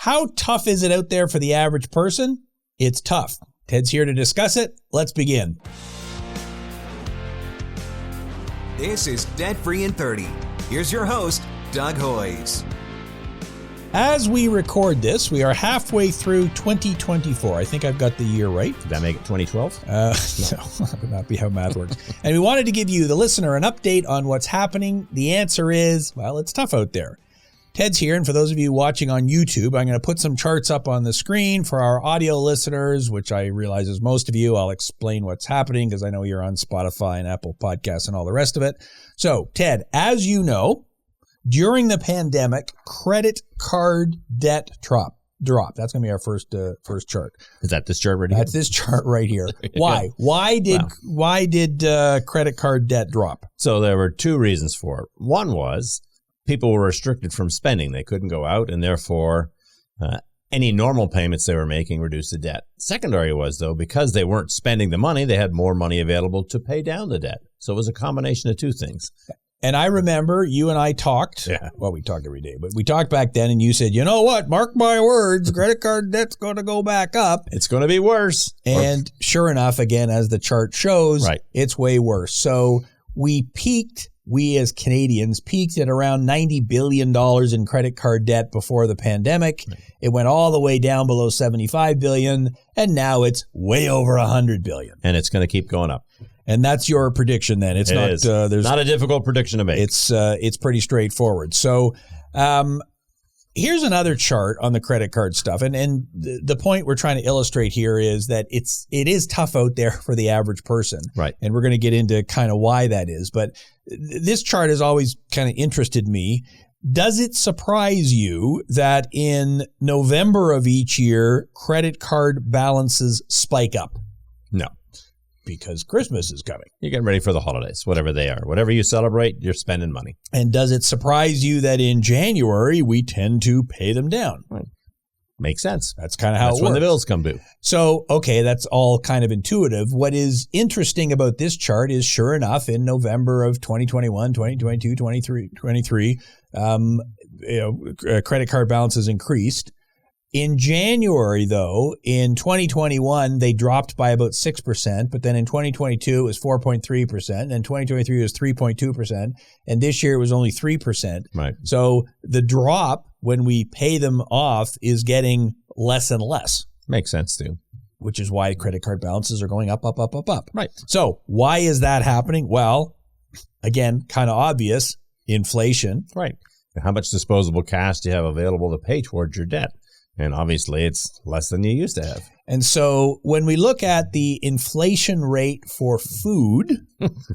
How tough is it out there for the average person? It's tough. Ted's here to discuss it. Let's begin. This is Debt Free in 30. Here's your host, Doug Hoyes. As we record this, we are halfway through 2024. I think I've got the year right. Did that make it 2012? No, that would not be how math works. And we wanted to give you, the listener, an update on what's happening. The answer is, well, it's tough out there. Ted's here, and for those of you watching on YouTube, I'm going to put some charts up on the screen for our audio listeners, which I realize is most of you. I'll explain what's happening because I know you're on Spotify and Apple Podcasts and all the rest of it. So, Ted, as you know, during the pandemic, credit card debt dropped. That's going to be our first chart. Is that this chart right here? That's this chart right here. Why? Why did credit card debt drop? So there were two reasons for it. One was people were restricted from spending. They couldn't go out, and therefore any normal payments they were making reduced the debt. Secondary was, though, because they weren't spending the money, they had more money available to pay down the debt. So it was a combination of two things. And I remember you and I talked. Yeah. Well, we talk every day, but we talked back then, and you said, you know what? Mark my words, credit card debt's going to go back up. It's going to be worse. And sure enough, again, as the chart shows, right, it's way worse. So we as Canadians peaked at around $90 billion in credit card debt before the pandemic. Right. It went all the way down below $75 billion, and now it's way over $100 billion. And it's going to keep going up. And that's your prediction then. It's not there's not a difficult prediction to make. It's pretty straightforward. So here's another chart on the credit card stuff. And the point we're trying to illustrate here is that it is tough out there for the average person. Right. And we're going to get into kind of why that is. But this chart has always kind of interested me. Does it surprise you that in November of each year, credit card balances spike up? No. Because Christmas is coming. You're getting ready for the holidays, whatever they are. Whatever you celebrate, you're spending money. And does it surprise you that in January, we tend to pay them down? Right. Makes sense. That's kind of how it works. That's when the bills come due. So, okay, that's all kind of intuitive. What is interesting about this chart is, sure enough, in November of 2021, 2022, 23, credit card balances increased. In January, though, in 2021, they dropped by about 6%, but then in 2022, it was 4.3%, and 2023 was 3.2%, and this year it was only 3%. Right. So the drop when we pay them off is getting less and less. Makes sense, too. Which is why credit card balances are going up. Right. So why is that happening? Well, again, kind of obvious, inflation. Right. How much disposable cash do you have available to pay towards your debt? And obviously, it's less than you used to have. And so when we look at the inflation rate for food,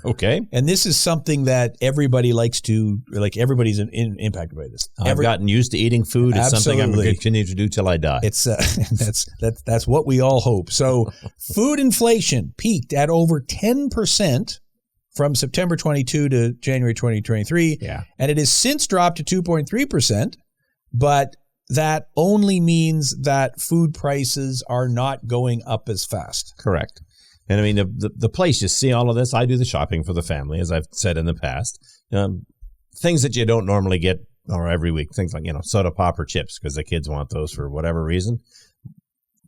okay, and this is something that everybody likes to, everybody's impacted by this. I've gotten used to eating food. It's something I'm going to continue to do till I die. It's that's what we all hope. So food inflation peaked at over 10% from September 22 to January 2023. Yeah. And it has since dropped to 2.3%, but that only means that food prices are not going up as fast. Correct. And I mean, the place you see all of this, I do the shopping for the family, as I've said in the past. Things that you don't normally get or every week, things like, soda pop or chips, because the kids want those for whatever reason.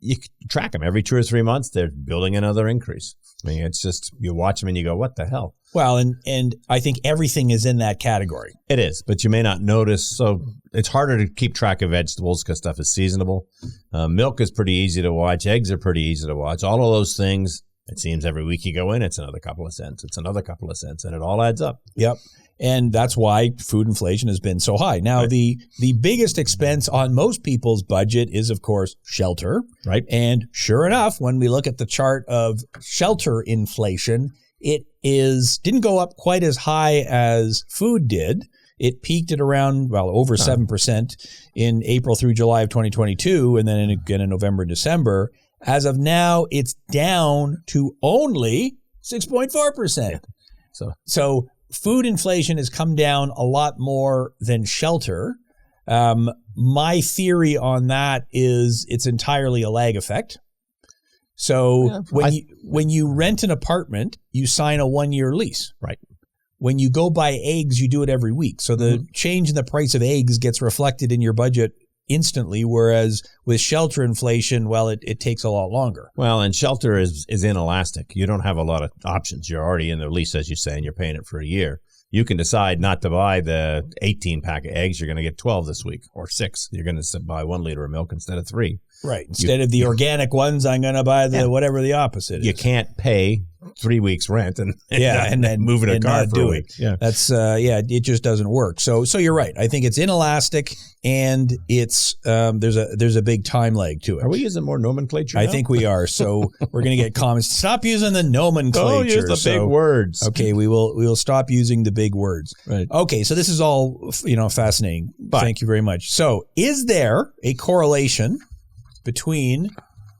You track them every 2 or 3 months. They're building another increase. I mean, it's just, you watch them and you go, what the hell? Well, and I think everything is in that category. It is, but you may not notice. So it's harder to keep track of vegetables because stuff is seasonable. Milk is pretty easy to watch. Eggs are pretty easy to watch. All of those things, it seems every week you go in, it's another couple of cents. It's another couple of cents, and it all adds up. Yep. And that's why food inflation has been so high. Now, right. the biggest expense on most people's budget is, of course, shelter. Right. And sure enough, when we look at the chart of shelter inflation, it didn't go up quite as high as food did. It peaked at around, over 7% in April through July of 2022, and then again in November and December. As of now, it's down to only 6.4%. Yeah. So food inflation has come down a lot more than shelter. My theory on that is it's entirely a lag effect. So when you rent an apartment, you sign a 1-year lease. Right. When you go buy eggs, you do it every week. So the change in the price of eggs gets reflected in your budget instantly, whereas with shelter inflation, well, it takes a lot longer. Well, and shelter is inelastic. You don't have a lot of options. You're already in the lease, as you say, and you're paying it for a year. You can decide not to buy the 18-pack of eggs. You're going to get 12 this week, or 6. You're going to buy 1 liter of milk instead of 3. Right. Instead of the organic ones, I'm going to buy the whatever the opposite is. You can't pay 3 weeks rent and then moving a car for a week. Yeah. That's it just doesn't work. So you're right. I think it's inelastic, and it's there's a big time lag to it. Are we using more nomenclature now? I think we are. So we're going to get comments. Stop using the nomenclature. Don't use the big words. Okay, we will stop using the big words. Right. Okay, so this is all fascinating. Thank you very much. So is there a correlation between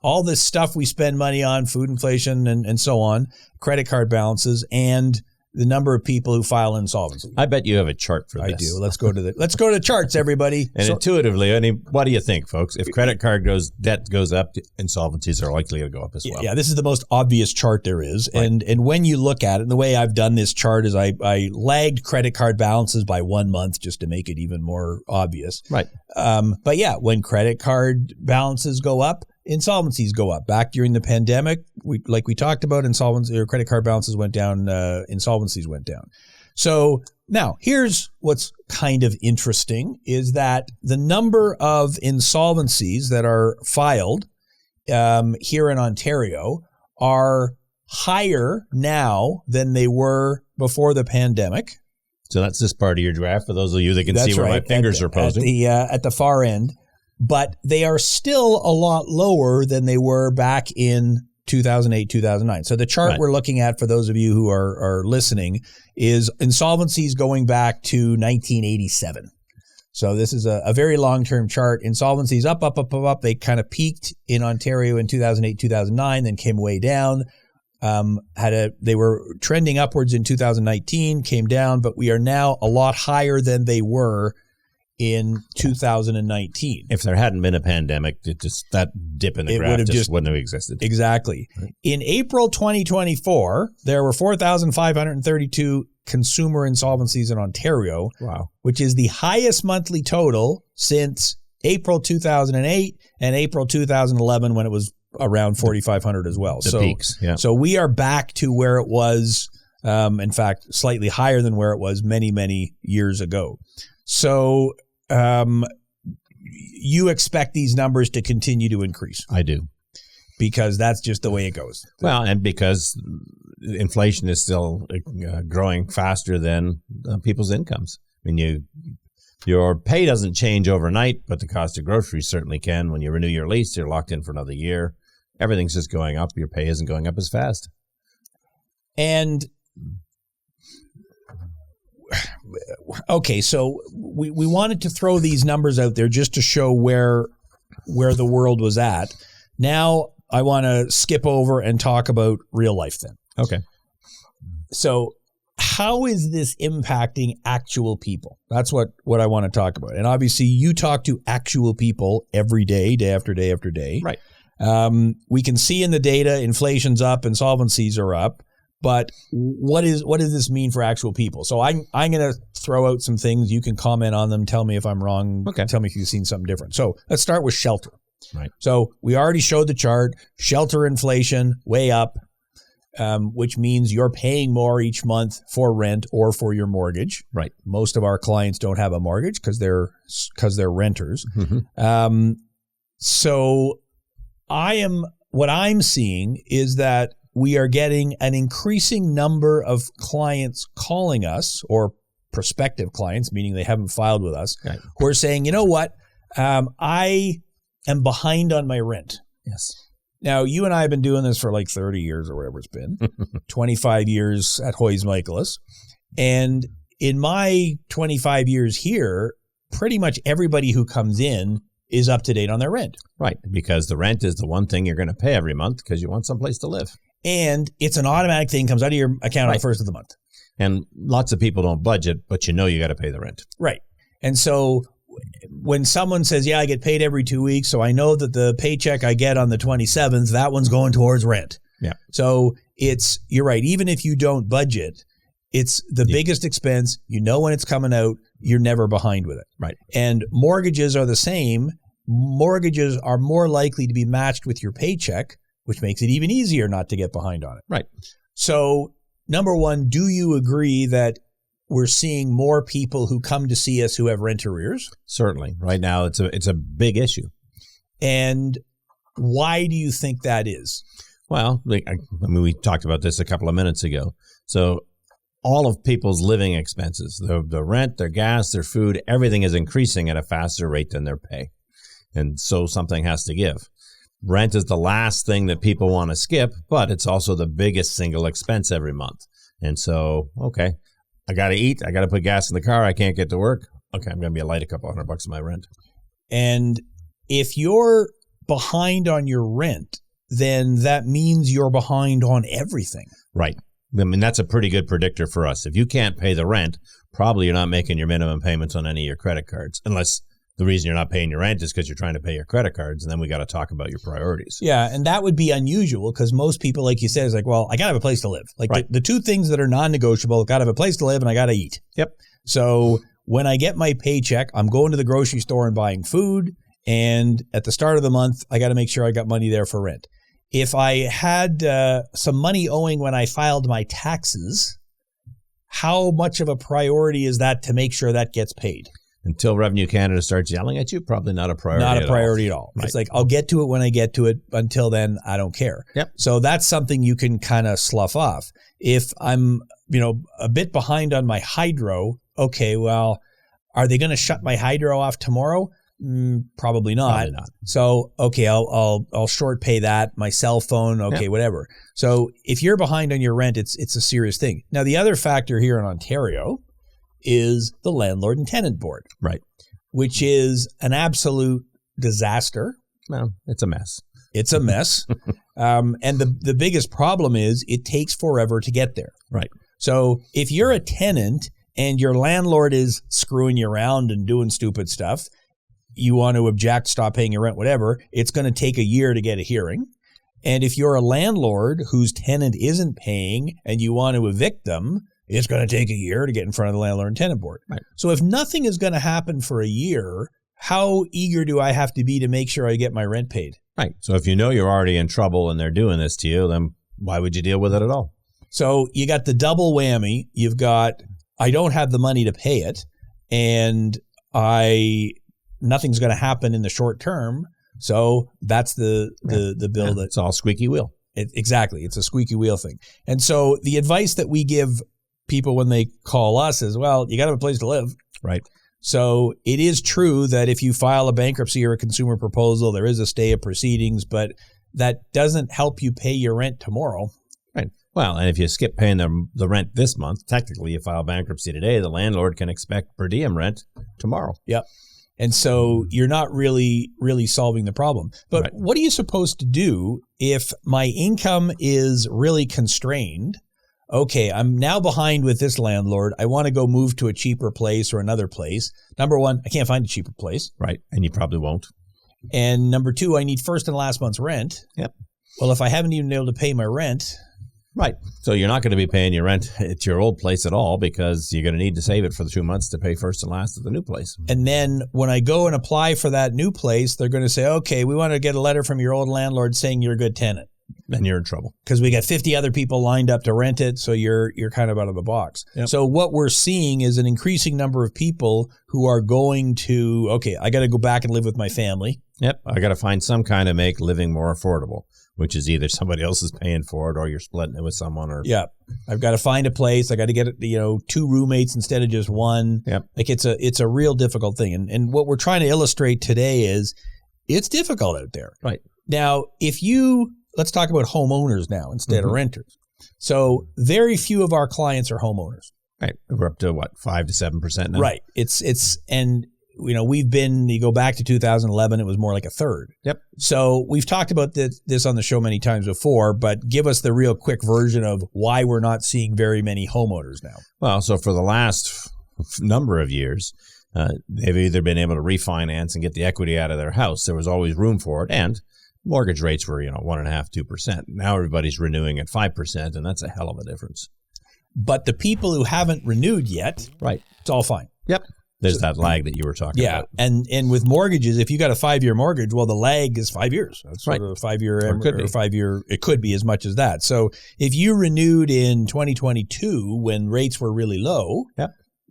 all this stuff we spend money on, food inflation and so on, credit card balances, and the number of people who file insolvency? I bet you have a chart for this. I do. Let's go to the charts, everybody. And intuitively, what do you think, folks? If credit card debt goes up, insolvencies are likely to go up as well. Yeah, this is the most obvious chart there is. Right. And when you look at it, and the way I've done this chart is I lagged credit card balances by 1 month just to make it even more obvious. Right. But yeah, when credit card balances go up, insolvencies go up. Back during the pandemic, we talked about, insolvency or credit card balances went down, insolvencies went down. So now here's what's kind of interesting is that the number of insolvencies that are filed here in Ontario are higher now than they were before the pandemic. So that's this part of your graph for those of you that can see where my fingers are posing. At the far end. But they are still a lot lower than they were back in 2008, 2009. So the chart we're looking at, for those of you who are listening, is insolvencies going back to 1987. So this is a very long-term chart. Insolvencies up, up, up, up, up. They kind of peaked in Ontario in 2008, 2009, then came way down. They were trending upwards in 2019, came down, but we are now a lot higher than they were in 2019. If there hadn't been a pandemic, that dip in the graph wouldn't have existed. Exactly. Right. In April 2024, there were 4,532 consumer insolvencies in Ontario. Wow. Which is the highest monthly total since April 2008 and April 2011, when it was around 4,500 as well. The peaks, yeah. So we are back to where it was, in fact, slightly higher than where it was many, many years ago. So you expect these numbers to continue to increase? I do. Because that's just the way it goes. Well, and because inflation is still growing faster than people's incomes. I mean, your pay doesn't change overnight, but the cost of groceries certainly can. When you renew your lease, you're locked in for another year. Everything's just going up. Your pay isn't going up as fast. And okay, so we wanted to throw these numbers out there just to show where the world was at. Now I want to skip over and talk about real life then. Okay. So how is this impacting actual people? That's what I want to talk about. And obviously you talk to actual people every day, day after day after day. Right. We can see in the data, inflation's up, insolvencies are up. But what does this mean for actual people? So I'm going to throw out some things. You can comment on them. Tell me if I'm wrong. Okay. Tell me if you've seen something different. So let's start with shelter. Right. So we already showed the chart. Shelter inflation way up, which means you're paying more each month for rent or for your mortgage. Right. Most of our clients don't have a mortgage because they're renters. Mm-hmm. So what I'm seeing is that we are getting an increasing number of clients calling us, or prospective clients, meaning they haven't filed with us, right, who are saying, you know what, I am behind on my rent. Yes. Now, you and I have been doing this for like 30 years or whatever it's been, 25 years at Hoyes Michaelis. And in my 25 years here, pretty much everybody who comes in is up to date on their rent. Right, because the rent is the one thing you're going to pay every month because you want someplace to live. And it's an automatic thing, comes out of your account on the first of the month. And lots of people don't budget, but you got to pay the rent. Right. And so when someone says, yeah, I get paid every 2 weeks, so I know that the paycheck I get on the 27th, that one's going towards rent. Yeah. So you're right. Even if you don't budget, it's the biggest expense. You know when it's coming out. You're never behind with it. Right. And mortgages are the same. mortgages are more likely to be matched with your paycheck, which makes it even easier not to get behind on it. Right. So, number one, do you agree that we're seeing more people who come to see us who have rent arrears? Certainly. Right now, it's a big issue. And why do you think that is? Well, we talked about this a couple of minutes ago. So all of people's living expenses, the rent, their gas, their food, everything is increasing at a faster rate than their pay. And so something has to give. Rent is the last thing that people want to skip, but it's also the biggest single expense every month. And so, okay, I got to eat. I got to put gas in the car. I can't get to work. Okay, I'm going to be light a couple $100 of my rent. And if you're behind on your rent, then that means you're behind on everything. Right. I mean, that's a pretty good predictor for us. If you can't pay the rent, probably you're not making your minimum payments on any of your credit cards, unless the reason you're not paying your rent is because you're trying to pay your credit cards, and then we got to talk about your priorities. Yeah, and that would be unusual because most people, like you said, is like, well, I got to have a place to live. Like right. the two things that are non-negotiable, got to have a place to live and I got to eat. Yep. So when I get my paycheck, I'm going to the grocery store and buying food, and at the start of the month, I got to make sure I got money there for rent. If I had some money owing when I filed my taxes, how much of a priority is that to make sure that gets paid? Until Revenue Canada starts yelling at you, probably not a priority. Not a priority at all. Right. It's like, I'll get to it when I get to it. Until then, I don't care. Yep. So that's something you can kind of slough off. If I'm, a bit behind on my hydro, okay, well, are they going to shut my hydro off tomorrow? Probably not. Probably not. So, okay, I'll short pay that, my cell phone, okay, Yep. whatever. So if you're behind on your rent, it's a serious thing. Now, the other factor here in Ontario is the Landlord and Tenant Board. Right. Which is an absolute disaster. Well, it's a mess. It's a mess. And the biggest problem is it takes forever to get there. Right. So if you're a tenant and your landlord is screwing you around and doing stupid stuff, you want to object, stop paying your rent, whatever, it's going to take a year to get a hearing. And if you're a landlord whose tenant isn't paying and you want to evict them, it's going to take a year to get in front of the Landlord and Tenant Board. Right. So if nothing is going to happen for a year, how eager do I have to be to make sure I get my rent paid? Right. So if you know you're already in trouble and they're doing this to you, then why would you deal with it at all? So you got the double whammy. You've got, I don't have the money to pay it, and nothing's going to happen in the short term. So that's the bill that it's all squeaky wheel. Exactly. It's a squeaky wheel thing. And so the advice that we give people when they call us is, well, you got to have a place to live. Right. So it is true that if you file a bankruptcy or a consumer proposal, there is a stay of proceedings, but that doesn't help you pay your rent tomorrow. Right. Well, and if you skip paying the rent this month, technically you file bankruptcy today, the landlord can expect per diem rent tomorrow. Yep. And so you're not really solving the problem. But right. What are you supposed to do if my income is really constrained? Okay, I'm now behind with this landlord. I want to go move to a cheaper place or another place. Number one, I can't find a cheaper place. Right. And you probably won't. And number two, I need first and last month's rent. Yep. Well, if I haven't even been able to pay my rent. Right. So you're not going to be paying your rent at your old place at all because you're going to need to save it for the 2 months to pay first and last at the new place. And then when I go and apply for that new place, they're going to say, okay, we want to get a letter from your old landlord saying you're a good tenant. And you're in trouble. Because we got 50 other people lined up to rent it, so you're kind of out of the box. Yep. So what we're seeing is an increasing number of people who are going to, okay, I got to go back and live with my family. Yep. I got to find some kind of make living more affordable, which is either somebody else is paying for it or you're splitting it with someone. Or yeah, I've got to find a place. I got to get 2 roommates instead of just one. Yep. Like it's a real difficult thing. And what we're trying to illustrate today is it's difficult out there. Right. Now, let's talk about homeowners now instead of renters. So very few of our clients are homeowners. Right. We're up to 5 to 7% now. Right. And you go back to 2011, it was more like a third. Yep. So we've talked about this on the show many times before, but give us the real quick version of why we're not seeing very many homeowners now. Well, so for the last number of years, they've either been able to refinance and get the equity out of their house. There was always room for it. And mortgage rates were, 1.5%, 2%. Now everybody's renewing at 5%, and that's a hell of a difference. But the people who haven't renewed yet, right, it's all fine. Yep. There's that lag that you were talking about. And with mortgages, if you got a 5-year mortgage, well, the lag is 5 years. That's right. Sort of a 5-year or 5-year. It could be as much as that. So if you renewed in 2022 when rates were really low,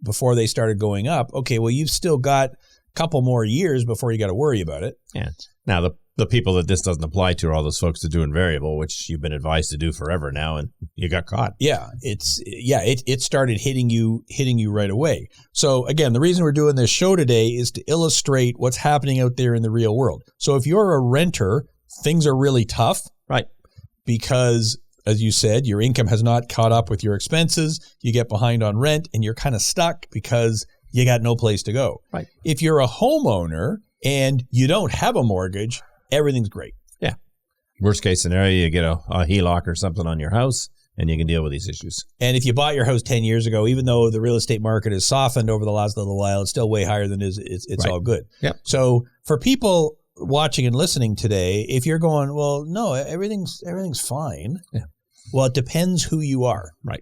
before they started going up, okay, well, you've still got a couple more years before you got to worry about it. Yeah. Now the people that this doesn't apply to are all those folks that do in variable, which you've been advised to do forever now, and you got caught. Yeah, it started hitting you right away. So again, the reason we're doing this show today is to illustrate what's happening out there in the real world. So if you're a renter, things are really tough, right? Because as you said, your income has not caught up with your expenses. You get behind on rent, and you're kind of stuck because you got no place to go. Right. If you're a homeowner and you don't have a mortgage, everything's great. Yeah. Worst case scenario, you get a HELOC or something on your house, and you can deal with these issues. And if you bought your house 10 years ago, even though the real estate market has softened over the last little while, it's still way higher than it is. It's all good. Yep. So for people watching and listening today, if you're going, well, no, everything's fine. Yeah. Well, it depends who you are. Right.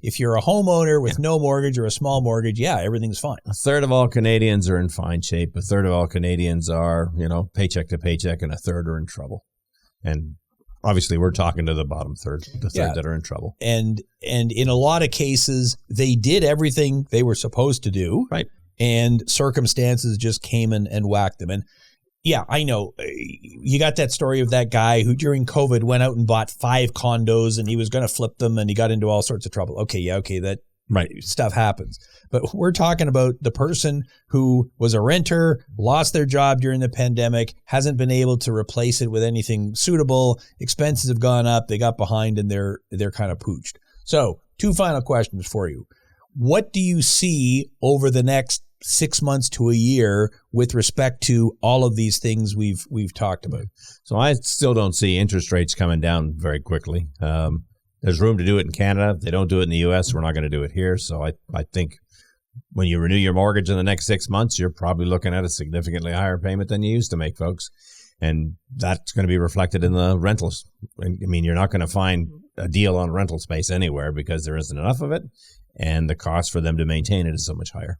If you're a homeowner with no mortgage or a small mortgage, everything's fine. A third of all Canadians are in fine shape. A third of all Canadians are, paycheck to paycheck, and a third are in trouble. And obviously, we're talking to the bottom third, the third that are in trouble. And in a lot of cases, they did everything they were supposed to do. Right. And circumstances just came and whacked them. And yeah, I know. You got that story of that guy who during COVID went out and bought 5 condos and he was going to flip them and he got into all sorts of trouble. Okay, that stuff happens. But we're talking about the person who was a renter, lost their job during the pandemic, hasn't been able to replace it with anything suitable. Expenses have gone up. They got behind and they're kind of pooched. So 2 final questions for you. What do you see over the next 6 months to a year with respect to all of these things we've talked about? So I still don't see interest rates coming down very quickly. There's room to do it in Canada. If they don't do it in the U.S., we're not going to do it here. So I think when you renew your mortgage in the next 6 months, you're probably looking at a significantly higher payment than you used to make, folks. And that's going to be reflected in the rentals. I mean, you're not going to find a deal on rental space anywhere because there isn't enough of it. And the cost for them to maintain it is so much higher.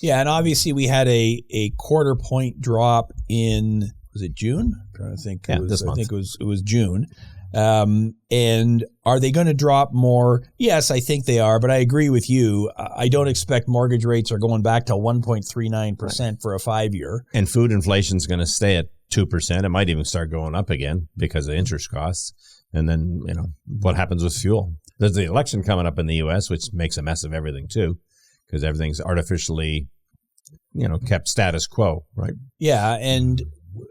Yeah, and obviously we had a quarter point drop in, was it June? I'm trying to think. This month. I think it was June. And are they going to drop more? Yes, I think they are, but I agree with you. I don't expect mortgage rates are going back to 1.39% for a 5-year. And food inflation is going to stay at 2%. It might even start going up again because of interest costs. And then, what happens with fuel? There's the election coming up in the U.S., which makes a mess of everything too, because everything's artificially, kept status quo, right? Yeah, and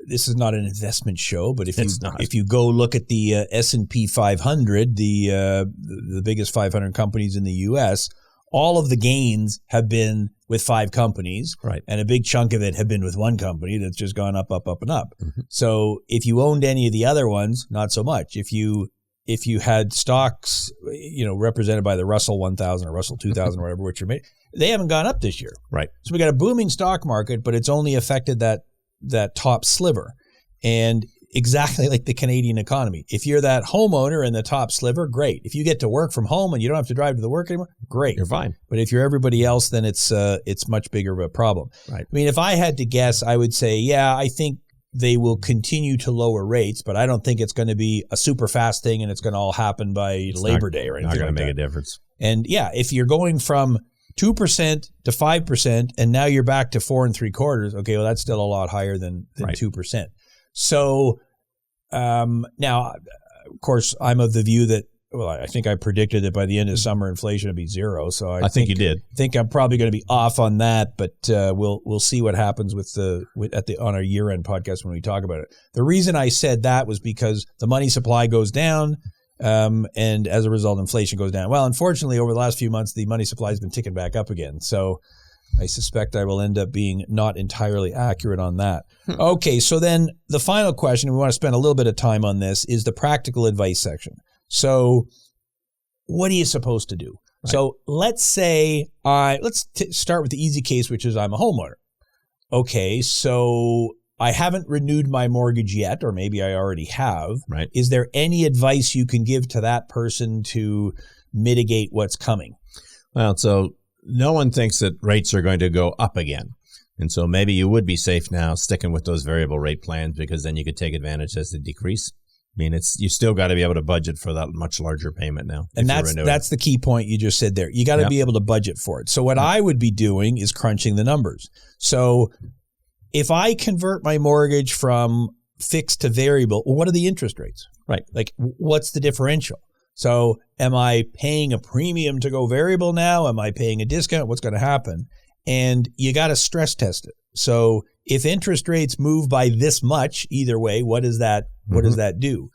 this is not an investment show, but if you go look at the S&P 500, the biggest 500 companies in the U.S., all of the gains have been with 5 companies, right? And a big chunk of it have been with one company that's just gone up, up, up, and up. Mm-hmm. So if you owned any of the other ones, not so much. If you had stocks, represented by the Russell 1000 or Russell 2000 or whatever, which are made, they haven't gone up this year, right? So we got a booming stock market, but it's only affected that top sliver. And exactly like the Canadian economy. If you're that homeowner in the top sliver, great. If you get to work from home and you don't have to drive to the work anymore, great. You're fine. But if you're everybody else, then it's much bigger of a problem. Right. I mean, if I had to guess, I would say, I think they will continue to lower rates, but I don't think it's going to be a super fast thing and it's going to all happen by Labor Day or anything like that. Not going to make a difference. And if you're going from 2% to 5% and now you're back to 4 3/4, okay, well, that's still a lot higher than 2%. So now, of course, I'm of the view that, I think I predicted that by the end of summer, inflation would be 0. So I think you did. I think I'm probably going to be off on that, but we'll see what happens on our year-end podcast when we talk about it. The reason I said that was because the money supply goes down, and as a result, inflation goes down. Well, unfortunately, over the last few months, the money supply has been ticking back up again. So I suspect I will end up being not entirely accurate on that. Okay, so then the final question, and we want to spend a little bit of time on this, is the practical advice section. So what are you supposed to do? Right. So let's say let's start with the easy case, which is I'm a homeowner. Okay, so I haven't renewed my mortgage yet, or maybe I already have. Right. Is there any advice you can give to that person to mitigate what's coming? Well, so no one thinks that rates are going to go up again. And so maybe you would be safe now sticking with those variable rate plans, because then you could take advantage as they decrease. I mean, you still got to be able to budget for that much larger payment now. And that's the key point you just said there. You got to be able to budget for it. So what I would be doing is crunching the numbers. So if I convert my mortgage from fixed to variable, well, what are the interest rates? Right. Like, what's the differential? So am I paying a premium to go variable now? Am I paying a discount? What's going to happen? And you got to stress test it. So if interest rates move by this much, either way, what does that do?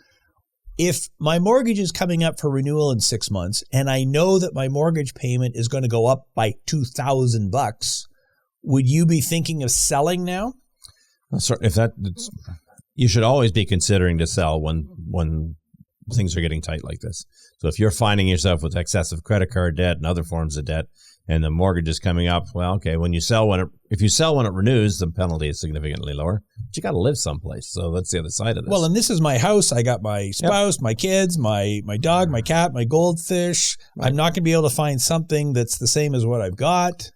If my mortgage is coming up for renewal in 6 months, and I know that my mortgage payment is going to go up by $2,000, would you be thinking of selling now? Well, you should always be considering to sell when things are getting tight like this. So if you're finding yourself with excessive credit card debt and other forms of debt, and the mortgage is coming up, well, okay, if you sell when it renews, the penalty is significantly lower. But you got to live someplace. So that's the other side of this. Well, and this is my house. I got my spouse, my kids, my dog, my cat, my goldfish. Right. I'm not going to be able to find something that's the same as what I've got.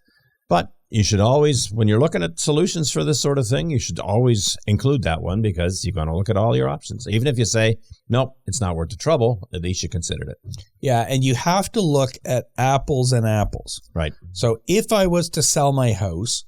But you should always, when you're looking at solutions for this sort of thing, you should always include that one, because you're going to look at all your options. Even if you say, nope, it's not worth the trouble, at least you considered it. Yeah, and you have to look at apples and apples. Right. So if I was to sell my house,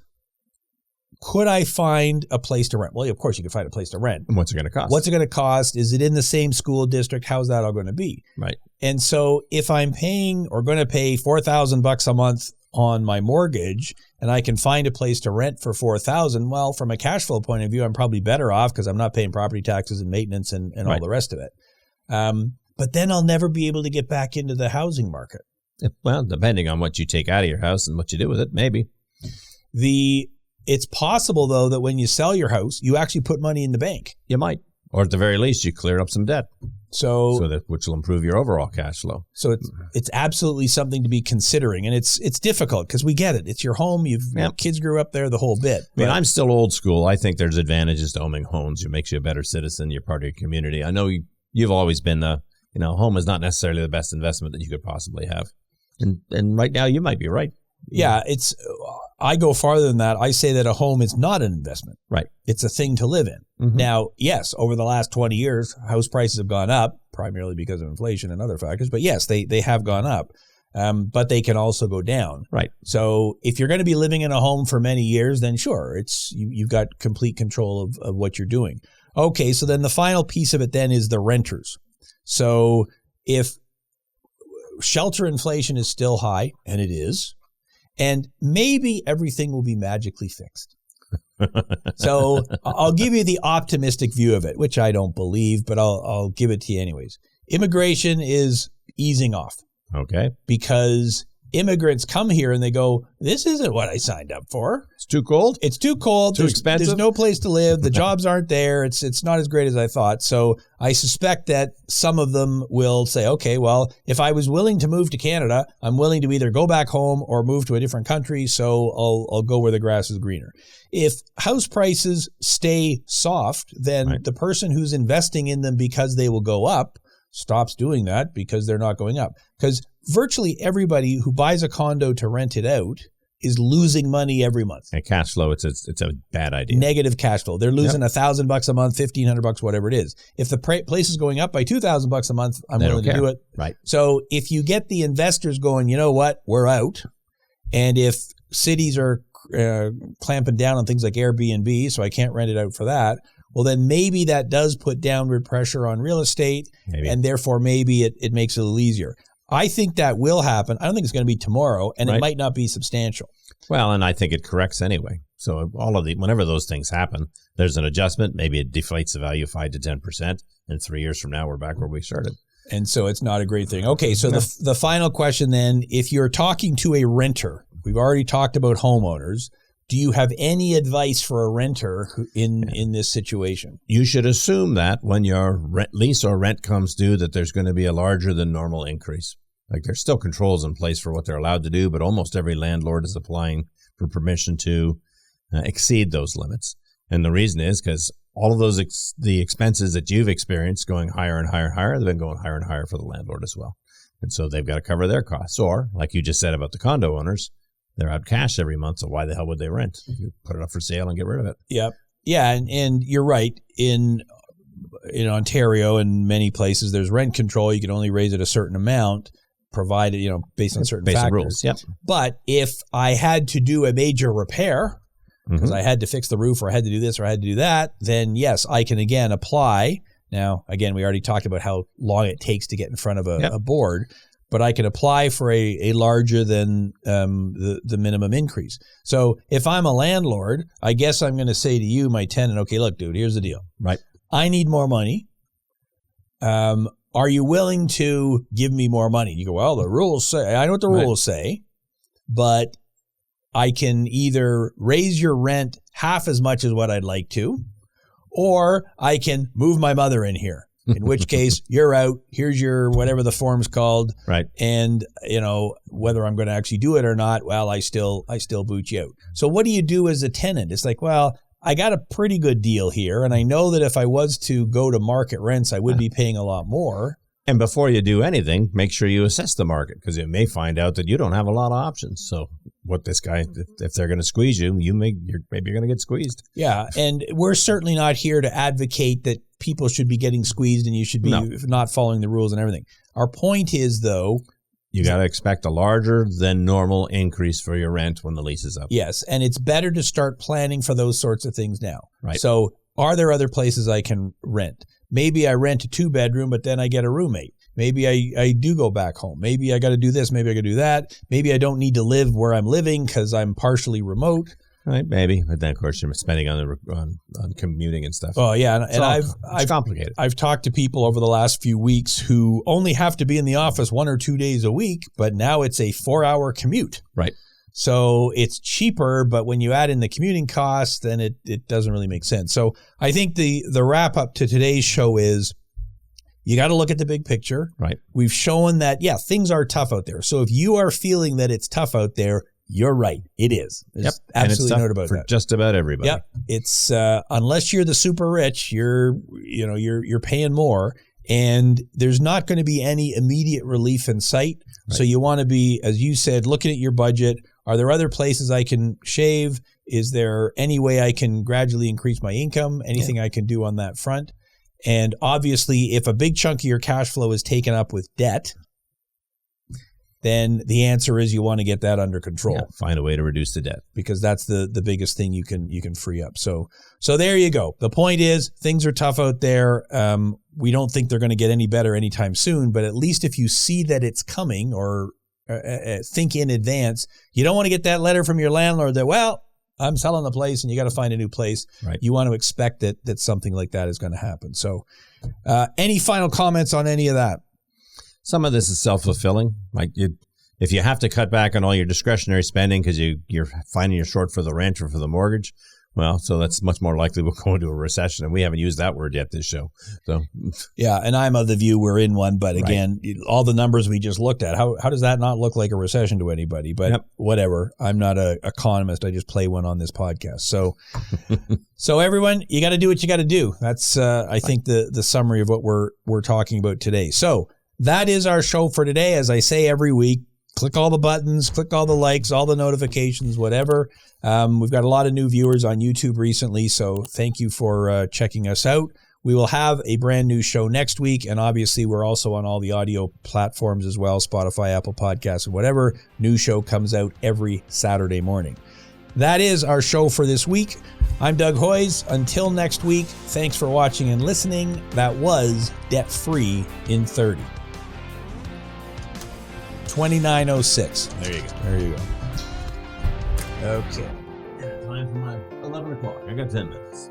could I find a place to rent? Well, of course you can find a place to rent. And what's it going to cost? What's it going to cost? Is it in the same school district? How's that all going to be? Right. And so if I'm paying or going to pay $4,000 a month on my mortgage, and I can find a place to rent for $4,000, well, from a cash flow point of view, I'm probably better off because I'm not paying property taxes and maintenance and all the rest of it. But then I'll never be able to get back into the housing market. Well, depending on what you take out of your house and what you do with it, maybe. It's possible, though, that when you sell your house, you actually put money in the bank. You might. Or at the very least, you clear up some debt. Which will improve your overall cash flow. So it's absolutely something to be considering. And it's difficult because we get it. It's your home. Kids grew up there, the whole bit. I mean, I'm still old school. I think there's advantages to owning homes. It makes you a better citizen. You're part of your community. I know you've always been home is not necessarily the best investment that you could possibly have. And right now you might be right. Yeah, I go farther than that. I say that a home is not an investment. Right. It's a thing to live in. Mm-hmm. Now, yes, over the last 20 years, house prices have gone up, primarily because of inflation and other factors. But yes, they have gone up. But they can also go down. Right. So if you're going to be living in a home for many years, then sure, you've got complete control of what you're doing. Okay, so then the final piece of it then is the renters. So if shelter inflation is still high, and it is, and maybe everything will be magically fixed. So I'll give you the optimistic view of it, which I don't believe, but I'll give it to you anyways. Immigration is easing off. Okay. Because immigrants come here and they go, this isn't what I signed up for. It's too cold. It's too cold. Too expensive. There's no place to live. The jobs aren't there. It's not as great as I thought. So I suspect that some of them will say, okay, well, if I was willing to move to Canada, I'm willing to either go back home or move to a different country. So I'll go where the grass is greener. If house prices stay soft, then the person who's investing in them because they will go up stops doing that because they're not going up. Because virtually everybody who buys a condo to rent it out is losing money every month. And cash flow, it's a bad idea. Negative cash flow. They're losing $1,000 a month, $1,500, whatever it is. If the place is going up by $2,000 a month, I'm willing to do it. Right. So if you get the investors going, you know what, we're out. And if cities are clamping down on things like Airbnb, so I can't rent it out for that, well, then maybe that does put downward pressure on real estate, and therefore maybe it makes it a little easier. I think that will happen. I don't think it's going to be tomorrow, and it might not be substantial. Well, and I think it corrects anyway. So whenever those things happen, there's an adjustment. Maybe it deflates the value 5 to 10%, and 3 years from now, we're back where we started. And so it's not a great thing. Okay, so the final question then, if you're talking to a renter, we've already talked about homeowners, do you have any advice for a renter in this situation? You should assume that when your lease or rent comes due that there's going to be a larger than normal increase. Like there's still controls in place for what they're allowed to do, but almost every landlord is applying for permission to exceed those limits. And the reason is because all of those the expenses that you've experienced going higher and higher and higher, they've been going higher and higher for the landlord as well. And so they've got to cover their costs. Or, like you just said about the condo owners, they're out cash every month. So why the hell would they rent? You put it up for sale and get rid of it. Yep. Yeah. And you're right. In Ontario and many places, there's rent control. You can only raise it a certain amount, provided, based on certain Basic factors. rules. Yep. But if I had to do a major repair, because I had to fix the roof or I had to do this or I had to do that, then yes, I can again apply. Now, again, we already talked about how long it takes to get in front of a board, but I can apply for a larger than the minimum increase. So if I'm a landlord, I guess I'm going to say to you, my tenant, okay, look, dude, here's the deal. Right. I need more money. Are you willing to give me more money? You go, well, the rules say, I know what the rules say, but I can either raise your rent half as much as what I'd like to, or I can move my mother in here, in which case you're out. Here's your whatever the form's called. Right. And, whether I'm going to actually do it or not, well, I still boot you out. So what do you do as a tenant? It's like, well, I got a pretty good deal here, and I know that if I was to go to market rents, I would be paying a lot more. And before you do anything, make sure you assess the market, because you may find out that you don't have a lot of options. So what this guy, if they're going to squeeze you, maybe you're going to get squeezed. Yeah. And we're certainly not here to advocate that people should be getting squeezed and you should be not following the rules and everything. Our point is, though, you got to expect a larger than normal increase for your rent when the lease is up. Yes. And it's better to start planning for those sorts of things now. Right. So are there other places I can rent? Maybe I rent a 2-bedroom, but then I get a roommate. Maybe I do go back home. Maybe I got to do this. Maybe I got to do that. Maybe I don't need to live where I'm living because I'm partially remote. Right, maybe. But then, of course, you're spending on commuting and stuff. Oh, yeah. And it's complicated. I've talked to people over the last few weeks who only have to be in the office 1 or 2 days a week, but now it's a 4-hour commute. Right. So it's cheaper, but when you add in the commuting costs, then it doesn't really make sense. So I think the wrap up to today's show is you got to look at the big picture. Right. We've shown that, things are tough out there. So if you are feeling that it's tough out there, you're right. It is. There's absolutely no doubt about that. Just about everybody. Yep. It's unless you're the super rich, you're paying more, and there's not going to be any immediate relief in sight. Right. So you want to be, as you said, looking at your budget. Are there other places I can shave? Is there any way I can gradually increase my income? Anything I can do on that front? And obviously, if a big chunk of your cash flow is taken up with debt, then the answer is you want to get that under control. Yeah, find a way to reduce the debt, because that's the biggest thing you can free up. So there you go. The point is, things are tough out there. We don't think they're going to get any better anytime soon, but at least if you see that it's coming or think in advance, you don't want to get that letter from your landlord that, well, I'm selling the place and you got to find a new place. Right. You want to expect that something like that is going to happen. So any final comments on any of that? Some of this is self-fulfilling. Like if you have to cut back on all your discretionary spending because you're finding you're short for the rent or for the mortgage, well, so that's much more likely we'll go into a recession. And we haven't used that word yet this show. So yeah, and I'm of the view we're in one. But again, all the numbers we just looked at, how does that not look like a recession to anybody? But whatever. I'm not an economist. I just play one on this podcast. So so everyone, you got to do what you got to do. That's I think the summary of what we're talking about today. So that is our show for today. As I say every week, click all the buttons, click all the likes, all the notifications, whatever. We've got a lot of new viewers on YouTube recently, so thank you for checking us out. We will have a brand new show next week, and obviously we're also on all the audio platforms as well, Spotify, Apple Podcasts, and whatever. New show comes out every Saturday morning. That is our show for this week. I'm Doug Hoyes. Until next week, thanks for watching and listening. That was Debt Free in 30. 2906. There you go. Okay. Time for my 11 o'clock. I got 10 minutes.